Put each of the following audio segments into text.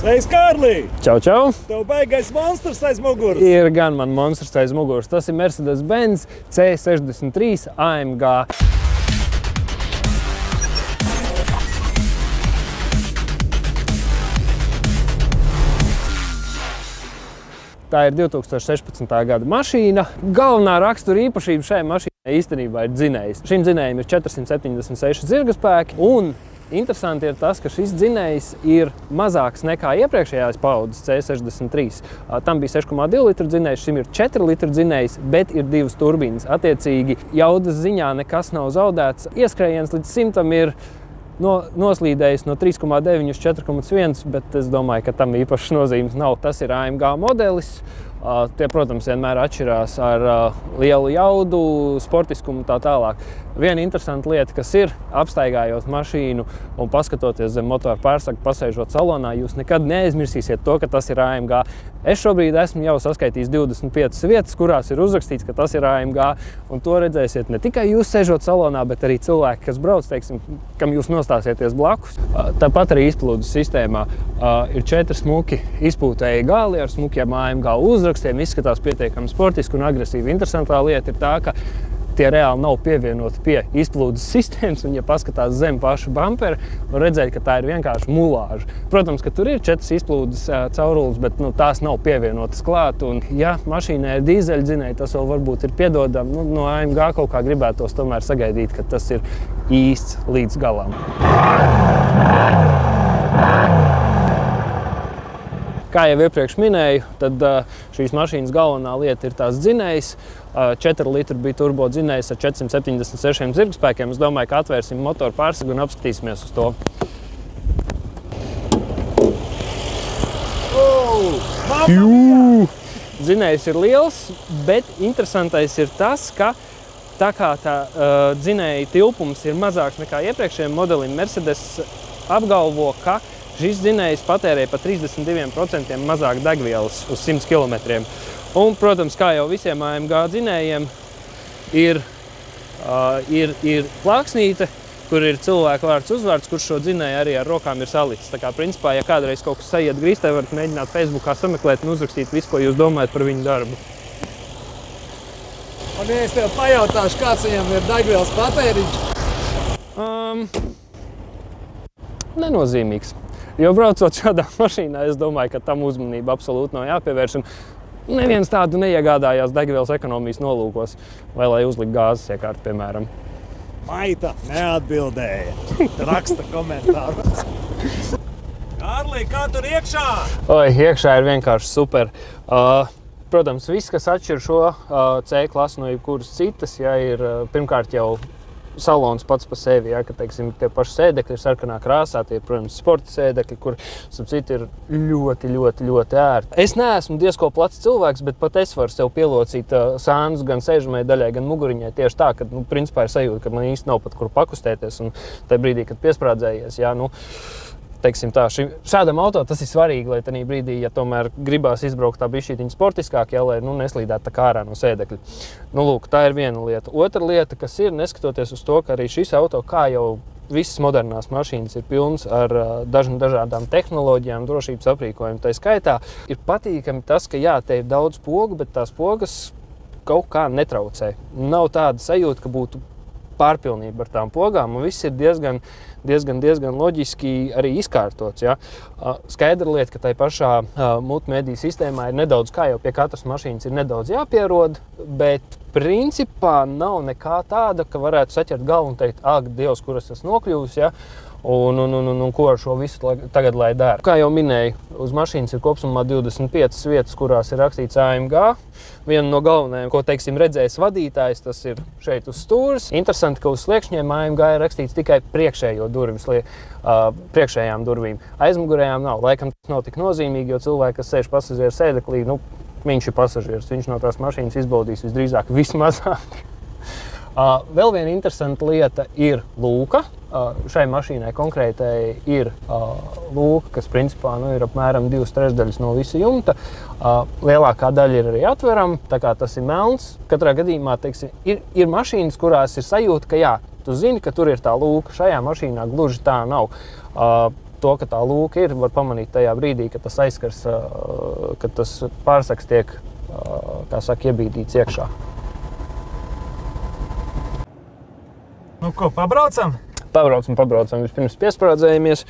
Sveiks, Kārlī! Čau, čau! Tev baigais monstrs aiz muguras! Ir gan man monstrs aiz muguras. Tas ir Mercedes-Benz C63 AMG. Tā ir 2016. gada mašīna. Galvenā rakstura īpašība šai mašīnai īstenībā ir dzinējs. Šim dzinējam ir 476 zirgaspēki un interesanti ir tas, ka šis dzinējs ir mazāks nekā iepriekšējās paudzes C63. Tam bija 6,2 litru dzinējs, šim ir 4 litru dzinējs, bet ir divas turbīnas. Attiecīgi, jaudas ziņā nekas nav zaudēts. Ieskrējiens līdz 100 ir noslīdējis no 3,9 uz 4,1, bet es domāju, ka tam īpašas nozīmes nav. Tas ir AMG modelis. Tie, protams, vienmēr atšķirās ar lielu jaudu, sportiskumu un tā tālāk. Viena interesanta lieta, kas ir, apstaigājot mašīnu un paskatoties zem motora pārsaka, pasēžot salonā, jūs nekad neaizmirsīsiet to, ka tas ir AMG. Es šobrīd esmu jau saskaitījis 25 vietas, kurās ir uzrakstīts, ka tas ir AMG, un to redzēsiet ne tikai jūs sēžot salonā, bet arī cilvēki, kas brauc, teiksim, kam jūs nostāsieties blakus. Tāpat arī izplūdes sistēmā ir 4 smuki izpūtēji gali ar smukiem AMG uzrakstiem, izskatās pietiekami sportiski un agresīvi. Interesantā lieta ir tā, ka tie reāli nav pievienoti pie izplūdes sistēmas, un ja paskatās zem paša bumpera, var redzēt, ka tā ir vienkārši mulāža. Protams, ka tur ir 4 izplūdes caurules, bet tās nav pievienotas klāt, un ja mašīnai ir dīzeļdzinēji, tas vēl varbūt ir piedodam. No AMG kaut kā gribētos tomēr sagaidīt, ka tas ir īsts līdz galam. Kā jau iepriekš minēju, tad šīs mašīnas galvenā lieta ir tās dzinējs. 4 litru bija turbo dzinējs ar 476 zirgspēkiem. Es domāju, ka atvērsim motoru pārsagu un apskatīsimies uz to. Dzinējs ir liels, bet interesantais ir tas, ka tā kā tā dzinēja tilpums ir mazāks nekā iepriekšējiem modelim, Mercedes apgalvo, ka šis dzinējs patērē pa 32% mazāk degvielas uz 100 km. Un, protams, kā jau visiem AMG dzinējiem, ir plāksnīte, kur ir cilvēka vārds uzvārds, kurš šo dzinēju arī ar rokām ir salicis. Tā kā, principā, ja kādreiz kaut kas sajiet grīstē, varat mēģināt Facebookā sameklēt un uzrakstīt visu, ko jūs domājat par viņu darbu. Un ja es tev pajautāšu, kāds viņam ir degvielas patēriņš? Nenozīmīgs. Jo braucot šādā mašīnā, es domāju, ka tam uzmanība absolūti nav jāpievērš. Un neviens tādu neiegādājās degvielas ekonomijas nolūkos, vai lai uzlikt gāzes iekārtu, piemēram. Maita neatbildēja. Raksta komentāru. Kārlī, kā tur iekšā? Iekšā ir vienkārši super. Protams, viss, kas atšķir šo C klasu no jebkuras citas, ir pirmkārt jau salons pats pa sevi, ka, teiksim, tie paši sēdekļi ir sarkanā krāsā, tie, protams, sporta sēdekļi, kur, starp citu, ir ļoti ērti. Es neesmu diezko plats cilvēks, bet pat es varu sev pielocīt sānus gan sēžamai daļai, gan muguriņai tieši tā, ka, principā ir sajūta, ka man īsti nav pat kur pakustēties, un tajā brīdī, kad piesprādzējies, teiksim tā, šādam auto tas ir svarīgi, lai tajā brīdī, ja tomēr gribās izbraukt tā bišķītiņa sportiskāk, lai neslīdētu tā kā ārā no sēdekļa. Lūk, tā ir viena lieta. Otra lieta, kas ir, neskatoties uz to, ka arī šis auto, kā jau visas modernās mašīnas, ir pilns ar dažādām tehnoloģijām, drošības aprīkojumu tai skaitā, ir patīkami tas, ka te ir daudz pogu, bet tās pogas kaut kā netraucē. Nav tāda sajūta, ka būtu pārpilnība ar tām pogām, un viss ir diezgan loģiski arī izkārtots. Skaidra lieta, ka tai pašā multimediju sistēmā ir nedaudz, kā jau pie katras mašīnas, ir nedaudz jāpierod, bet principā nav nekā tāda, ka varētu saķert galvu un teikt, ak, Dievs, kur es esmu nokļuvis, un ko ar šo visu tagad lai dara. Kā jau minēju, uz mašīnas ir kopsumā 25 vietas, kurās ir rakstīts AMG. Viena no galvenajām, ko, teiksim, redzējis vadītājs, tas ir šeit uz stūres. Interesanti, ka uz sliekšņiem AMG ir rakstīts tikai priekšējām durvīm. Aizmugurējām nav. Laikam tas nav tik nozīmīgi, jo cilvēki, kas sēž pasažieru sēdeklī, viņš ir pasažieris, viņš no tās mašīnas izbaudīs visdrīzāk vismazāk. Vēl viena interesanta lieta ir lūka. Šai mašīnai konkrētai ir lūka, kas principā ir apmēram 2/3 no visa jumta. Lielākā daļa ir arī atverama, tā kā tas ir melns. Katrā gadījumā, teiksim, ir mašīnas, kurās ir sajūta, ka tu zini, ka tur ir tā lūka. Šajā mašīnā gluži tā nav. to, ka tā lūka ir, var pamanīt tajā brīdī, kad tas aizskars, kad tas pārsaks tiek, kā saka, iebīdīts iekšā. Nu ko, pabraucam? Pabraucam. Vispirms piesprādzējamies.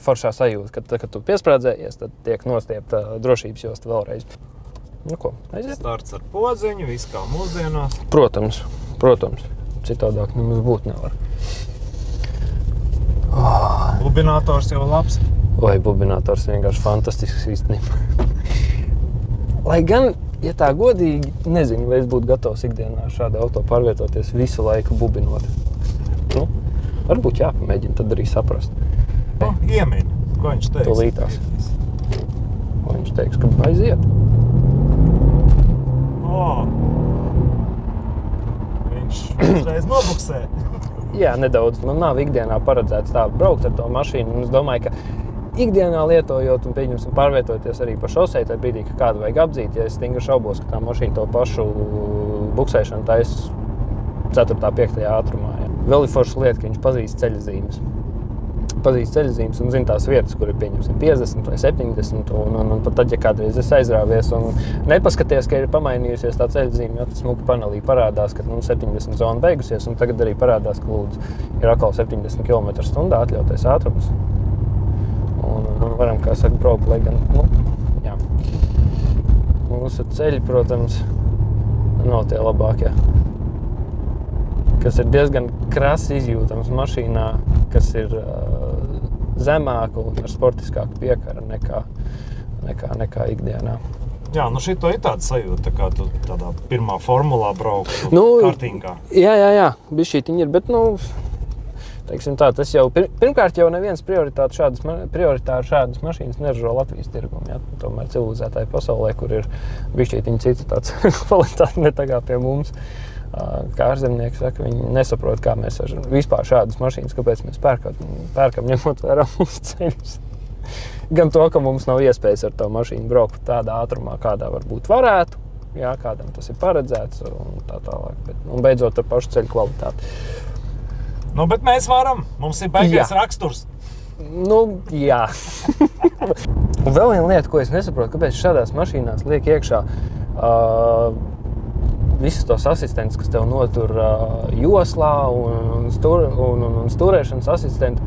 Foršā sajūta, kad tu piesprādzējies, tad tiek nostiepta drošības josta vēlreiz. Nu ko, aiziet? Starts ar podziņu, viss kā mūsdienās. Protams. Citādāk nemaz būt nevar. Bubinātors jau labs. Vai bubinātors vienkārši fantastisks īstenībā. Lai gan, ja tā godīgi, nezinu, vai es būtu gatavs ikdienā ar šādu auto pārvietoties visu laiku bubinot. Nu, varbūt jāpamēģina, tad arī saprast. Nu, iemini, ko viņš teiks. Tūlītās. Ko viņš teiks, ka aiziet. Viņš uzreiz nobuksē. Jā, nedaudz. Man nav ikdienā paredzēts tā braukt ar to mašīnu. Un es domāju, ka ikdienā lietojot un pieņemsim pārvietoties arī pa šosei, tad brīdī, ka kādu vajag apdzīt, ja es stingri šaubos, ka tā mašīna to pašu buksēšanu taisa 4. 5. ātrumā. Jā. Vēl ir forša lieta, ka viņš pazīst ceļazīmes. Un zina tās vietas, kur ir pieņemsim 50 vai 70. Un pat tad, ja kādreiz es aizrāvies un nepaskaties, ka ir pamainījusies tā ceļazīme, jo tas smuki panelī parādās, ka 70 zona beigusies, un tagad arī parādās, ka lūdzu ir atkal 70 km/h atļautais ātrums. Un varam, kā saka, braukt, lai gan, jā. Mūsu ceļi, protams, nav tie labākie. Kas ir diezgan krasi izjūtams mašīnā, kas ir zemāku un ar sportiskāku piekara nekā ikdienā. Jā, šito ir tāda sajūta, kā tu tādā pirmā formulā brauktu kartingā. Jā, bišķītiņi ir, bet, teiksim tā, tas jau, pirmkārt jau neviens prioritāri šādas mašīnas neražo Latvijas tirgumu, jā. Tomēr civilizētāji pasaulē, kur ir bišķītiņi cita tāds kvalitāte ne tā kā pie mums. Kā ārzemnieki saka, viņi nesaprot, kā mēs vispār šādas mašīnas, kāpēc mēs pērkam ņemot vērā mūsu ceļus. Gan to, ka mums nav iespējas ar to mašīnu braukt tādā ātrumā, kādā varbūt varētu, jā, kādam tas ir paredzēts un tā tālāk. Un beidzot ar pašu ceļu kvalitāti. Bet mēs varam, mums ir baigies raksturs. Jā. Un vēl viena lieta, ko es nesaprotu, kāpēc šādās mašīnās liek iekšā visus tos asistents, kas tev notur joslā un stūrēšanas asistenti.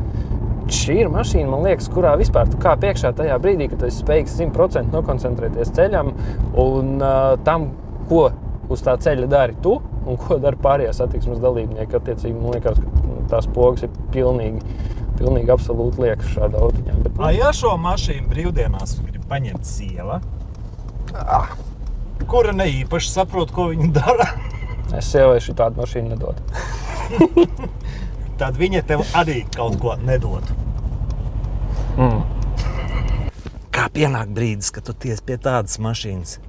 Šī ir mašīna, man liekas, kurā vispār tu kā priekšā tajā brīdī, kad tu esi spējīgs 100% nokoncentrēties ceļam un tam, ko uz tā ceļa dari tu un ko dara pārējie satiksmes dalībnieki. Attiecīgi, man liekas, ka tās pogas ir pilnīgi absolūti liekas šādā autiņā. Bet, ja šo mašīnu brīvdienās grib paņemt sieva, kura ne īpaši saprot, ko viņa dara. Es sievai šitādu mašīnu nedotu. Tad viņa tev arī kaut ko nedotu. Kā pienāk brīdis, kad tu ties pie tādas mašīnas,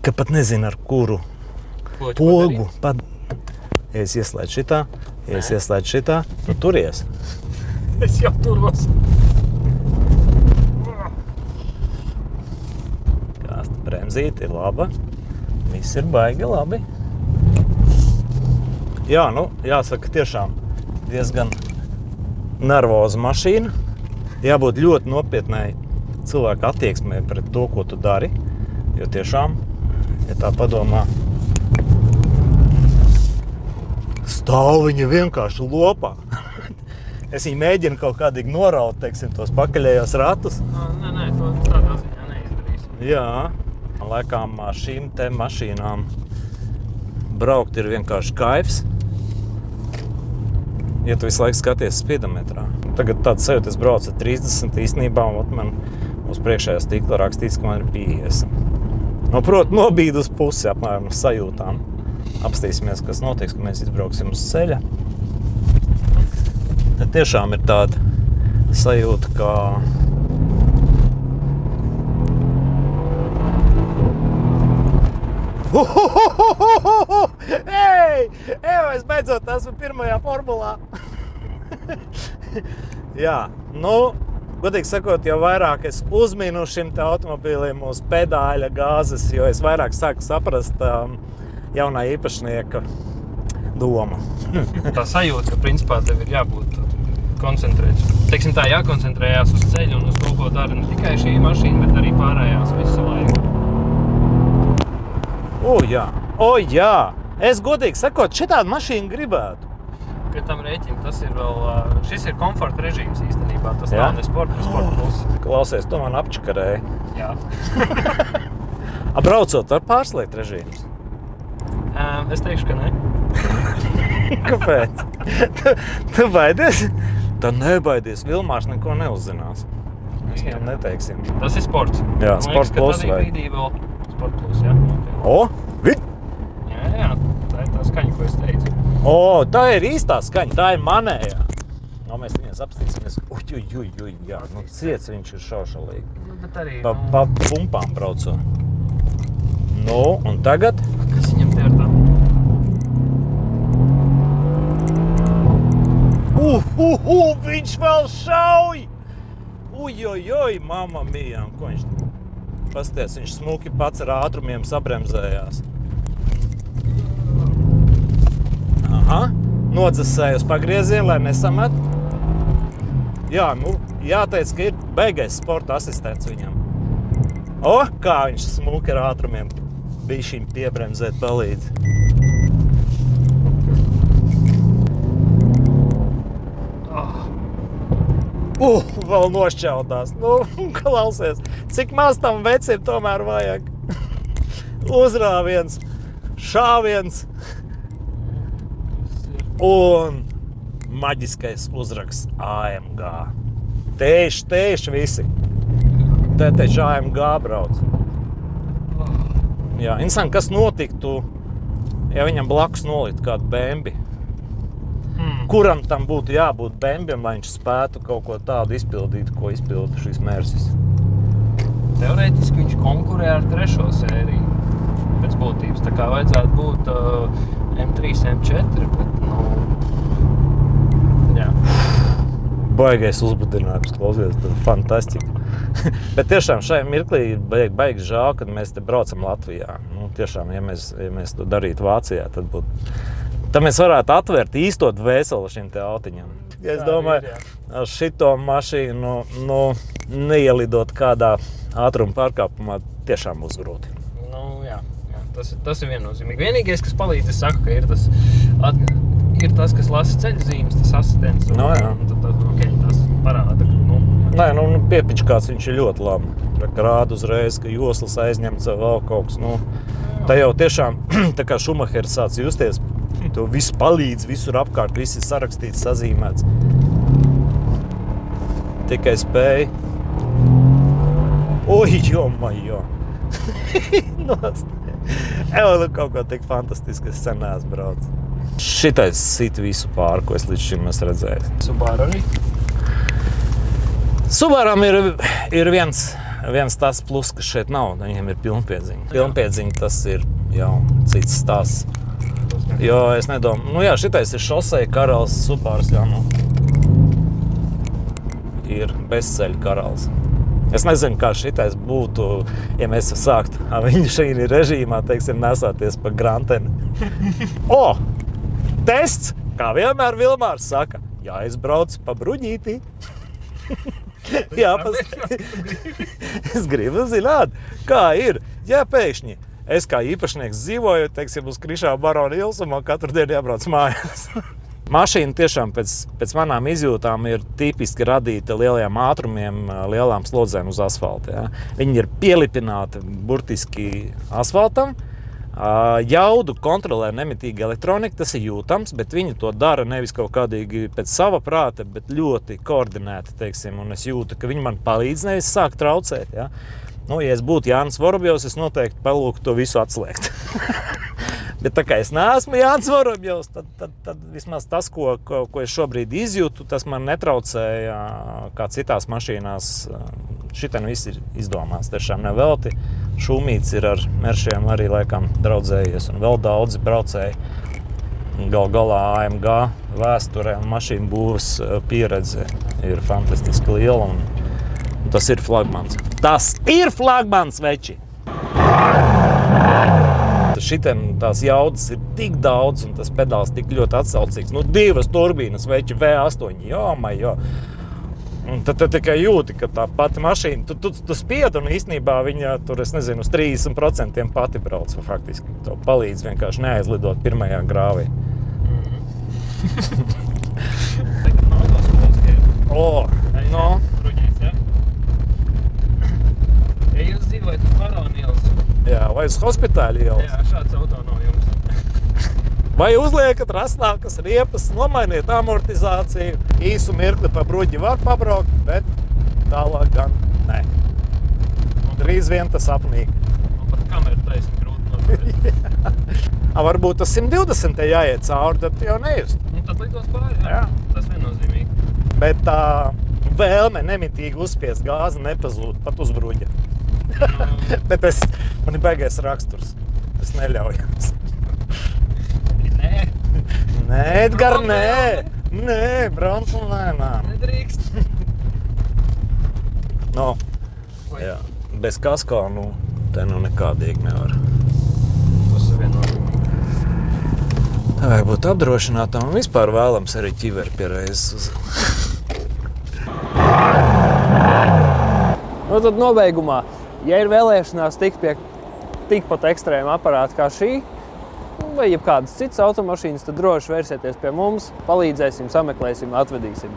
ka pat nezini ar kuru pogu. Ja es ieslēdzu šitā, tu turies. Es jau turos. Bremzīte ir laba, viss ir baigi labi. Jā, jāsaka, tiešām diezgan nervoza mašīna. Jābūt ļoti nopietnai cilvēka attieksmē pret to, ko tu dari, jo tiešām, ja tā padomā, stāv viņa vienkārši lopā. Es viņu mēģinu kaut kādīgi noraut, teiksim, tos pakaļējos ratus. Nē, to tādā ziņā neizdarīsim. Jā. Laikām ar šīm te mašīnām braukt ir vienkārši kaifs, ja tu visu laiku skaties spīdometrā. Tagad tāds sajūta, es braucu ar 30 īstenībā, un man uz priekšējā stikla rakstīts, ka man ir 50. Protams, nobīd uz pusi apmēram sajūtām. Apstīsimies, kas notiks, kad mēs izbrauksim uz ceļa. Tad tiešām ir tāda sajūta, ka es beidzot esmu pirmajā formulā. Jā, godīgi sakot, jau vairāk es uzminu šim te automobīlim uz pedāļa gāzes, jo es vairāk sāku saprast jaunā īpašnieka doma. Tā sajūta, ka principā tev ir jābūt koncentrēts. Teiksim tā, jākoncentrējās uz ceļu un uz to, ko dara ne tikai šī mašīna, bet arī pārējās visu laiku. O jā! Es godīgi sakot, šitādu mašīnu gribētu. Pie tam rēķina, šis ir komforta režīms īstenībā, tas nav ne sporta plus. Klausies, tu man apčakarēji. Jā. Braucot, var pārslēgt režīmus? Es teikšu, ka ne. Kāpēc? Tu baidies? Tā nebaidies, Vilmārs neko neuzzinās. Mēs viņam neteiksim. Tas ir sports. Jā, sports plus vai? Man liekas, ka tādā brīdī vēl sports plus, jā. Okay. Jā, tā ir tā skaņa, ko es teicu. Tā ir īstā skaņa, tā ir manējā. Mēs viņas apstīsimies. Jā, ciets viņš ir šaušalīgi. Bet arī... Pa pumpām brauco. Un tagad? Kas viņam te ir tā? Viņš vēl šauj! Mamma mia, ko viņš te? Pasties, viņš smuki pats ar ātrumiem sabremzējās. Nodzesēju uz pagriezienu, lai nesamet. Jā, jāteic, ka ir beigais sporta asistents viņam. Kā viņš smuki ar ātrumiem bišķiņ piebremzēt palīdz. Vēl nošķaudās. Klausies, cik maz tam vecim tomēr vajag. Uzrāviens, šāviens un maģiskais uzraksts AMG. Tieši visi. Te taču AMG brauc. Jā, interesanti, kas notiktu, ja viņam blakus nolikt kādu BMW. Kuram tam būtu jābūt BMW, lai viņš spētu kaut ko tādu izpildīt, ko izpilda šīs Mercedes? Teorētiski viņš konkurē ar 3. sēriju pēc būtības. Tā kā vajadzētu būt M3, M4, bet jā. Baigais uzbudinājums, klausies, tas ir fantastika. Bet tiešām šajā mirklī ir baigi žēl, kad mēs te braucam Latvijā. Tiešām, ja mēs to darītu Vācijā, tad mēs varētu atvērt īsto dvēseli šim te autiņam. Es domāju, ar šito mašīnu neielidot kādā ātruma pārkāpumā tiešām būs grūti. Jā, tas ir viennozīmīgi. Vienīgais, kas palīdz, es saku, ka ir tas, kas lasa ceļu zīmes, tas asistents. Tas parāda, ka Piepičkāts viņš ir ļoti labi. Rāda uzreiz, ka joslas aizņemts vai vēl kaut kas. Tā jau tiešām, tā kā Šumahers sāc justies, to visu palīdz, visur apkārt, viss ir sarakstīts, sazīmēts. Tikai spēj. Jo. Kaut ko tik fantastiski, es sen neesmu brauc. Šitais sit visu pāri, ko es līdz šim esmu redzējis. Subaru arī? Subaram ir viens tas plus, kas šeit nav, viņiem ir pilnpiedziņa. Pilnpiedziņa tas ir jau cits stāsts. Jo es nedomāju, šitais ir šoseja karalis, Subars, ir bezceļa karalis. Es nezinu, kā šitais būtu, ja mēs sāktu viņu šī režīmā, nesāties pa granteni. Tests, kā vienmēr Vilmārs saka, jāizbrauc pa bruņītī. Es gribu zināt, kā ir, ja pēkšņi es kā īpašnieks dzīvoju, uz Krišā Barona Ilsumā, katru dienu jābrauc mājās. Mašīna tiešām pēc manām izjūtām ir tipiski radīta lielajiem ātrumiem, lielām slodzēm uz asfalta. Ja. Viņi ir pielipināti burtiski asfaltam. Jaudu kontrolē nemitīgi elektronika, tas ir jūtams, bet viņi to dara nevis kaut kādīgi pēc sava prāta, bet ļoti koordinēti, un es jūtu, ka viņi man palīdz nevis sāk traucēt. Ja. Ja es būtu Jānis Vorobjovs, es noteikti palūktu to visu atslēgt. Bet tā kā es neesmu Jānis Vorobjovs, tad vismaz tas, ko es šobrīd izjūtu, tas man netraucēja kā citās mašīnās. Šitien viss ir izdomāts, tiešām nevelti. Šumīts ir ar Meršiem arī laikam draudzējies un vēl daudzi braucēji. Galā AMG vēsturē un mašīnu būvas pieredze ir fantastiski liela un tas ir flagmans. Tas ir flagmans, veči! šitiem tās jaudas ir tik daudz, un tas pedāls tik ļoti atsaucīgs. Nu, 2 turbīnas, veči V8, jā. Un tad tikai jūti, ka tā pati mašīna, tu spied, un īstenībā viņa tur, es nezinu, uz 30% pati brauc. Faktiski to palīdz vienkārši neaizlidot pirmajā grāvī. No. Ruģīs, ja? Ja jūs dzīvojat uz Barona ielas? Jā, vai uz Hospitāļa ielas? Jā, šāds auto nav jums. Vai uzliekat rastākas riepas, nomainiet amortizāciju, īsu mirkli pa bruģi var pabraukt, bet tālāk gan nē. Un drīz vien tas apnīk. Man pat kameru taisni grūti noturēt. Varbūt tas 120 jāiet cauri, tad jau nejust. Nu, tad lidos pāri, Jā. Tas viennozīmīgi. Bet tā vēlme nemitīgi uzspiest gāzi nepazūd pat uz bruģa. Bet man ir baigais raksturs. Es neļaujos. Nē, Edgar, nē! Nē, Bronson, nē. Nedrīkst. No, jā, bez kasko, te nekādīgi nevar. Tas ir viennozīmīgi. Tā vajag būt apdrošinātām un vispār vēlams arī ķiveri pie reizes. Nu, tad nobeigumā, ja ir vēlēšanās tikt pie tikpat ekstrēma aparāta kā šī, vai jebkādas citas automašīnas, tad droši vērsieties pie mums, palīdzēsim, sameklēsim, atvedīsim.